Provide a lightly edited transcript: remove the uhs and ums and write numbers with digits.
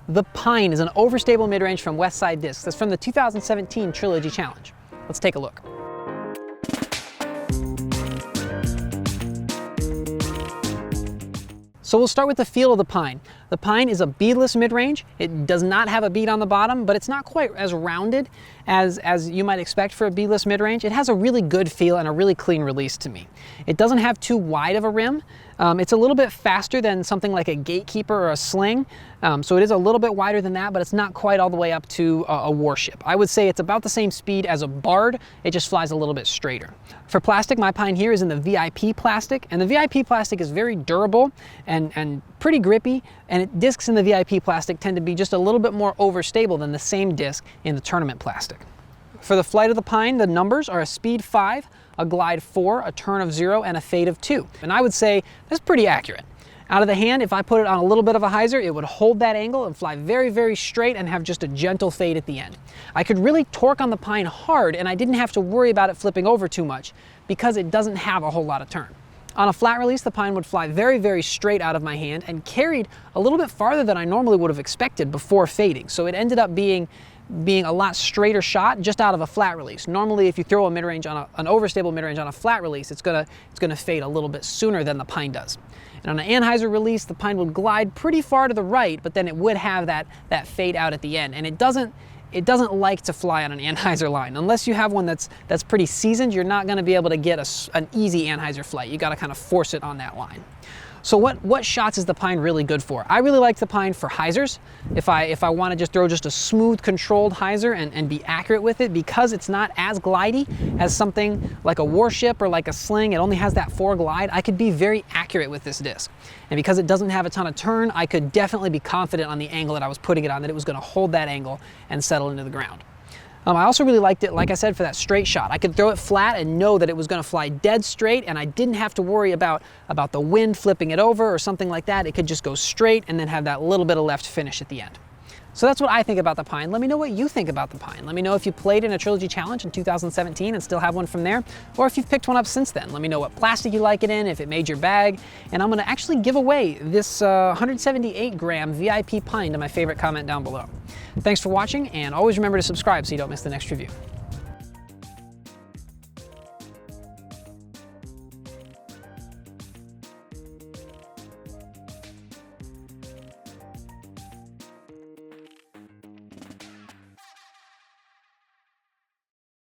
The Pine is an overstable mid-range from Westside Discs. That's from the 2017 Trilogy Challenge. Let's take a look. So we'll start with the feel of the Pine. The Pine is a beadless mid-range. It does not have a bead on the bottom, but it's not quite as rounded as you might expect for a beadless mid-range. It has a really good feel and a really clean release to me. It doesn't have too wide of a rim. It's a little bit faster than something like a Gatekeeper or a Sling, so it is a little bit wider than that, but it's not quite all the way up to a Warship. I would say it's about the same speed as a Bard, it just flies a little bit straighter. For plastic, my Pine here is in the VIP plastic, and the VIP plastic is very durable and pretty grippy, and discs in the VIP plastic tend to be just a little bit more overstable than the same disc in the tournament plastic. For the flight of the Pine, the numbers are a speed 5, a glide 4, a turn of 0, and a fade of 2. And I would say that's pretty accurate. Out of the hand, if I put it on a little bit of a hyzer, it would hold that angle and fly very, very straight and have just a gentle fade at the end. I could really torque on the Pine hard, and I didn't have to worry about it flipping over too much because it doesn't have a whole lot of turn. On a flat release, the Pine would fly very, very straight out of my hand and carried a little bit farther than I normally would have expected before fading. So it ended up being a lot straighter shot just out of a flat release. Normally, if you throw a mid-range on an overstable mid-range on a flat release, it's gonna fade a little bit sooner than the Pine does. And on an anhyzer release, the Pine would glide pretty far to the right, but then it would have that fade out at the end. And it doesn't like to fly on an anhyzer line. Unless you have one that's pretty seasoned, you're not gonna be able to get an easy anhyzer flight. You gotta kind of force it on that line. So what shots is the Pine really good for? I really like the Pine for hyzers. If I want to just throw just a smooth, controlled hyzer and be accurate with it, because it's not as glidey as something like a Warship or like a Sling, it only has that 4 glide, I could be very accurate with this disc. And because it doesn't have a ton of turn, I could definitely be confident on the angle that I was putting it on, that it was going to hold that angle and settle into the ground. I also really liked it, like I said, for that straight shot. I could throw it flat and know that it was going to fly dead straight, and I didn't have to worry about the wind flipping it over or something like that. It could just go straight and then have that little bit of left finish at the end. So that's what I think about the Pine. Let me know what you think about the Pine. Let me know if you played in a Trilogy Challenge in 2017 and still have one from there, or if you've picked one up since then. Let me know what plastic you like it in, if it made your bag, and I'm going to actually give away this 178 gram VIP Pine to my favorite comment down below. Thanks for watching, and always remember to subscribe so you don't miss the next review.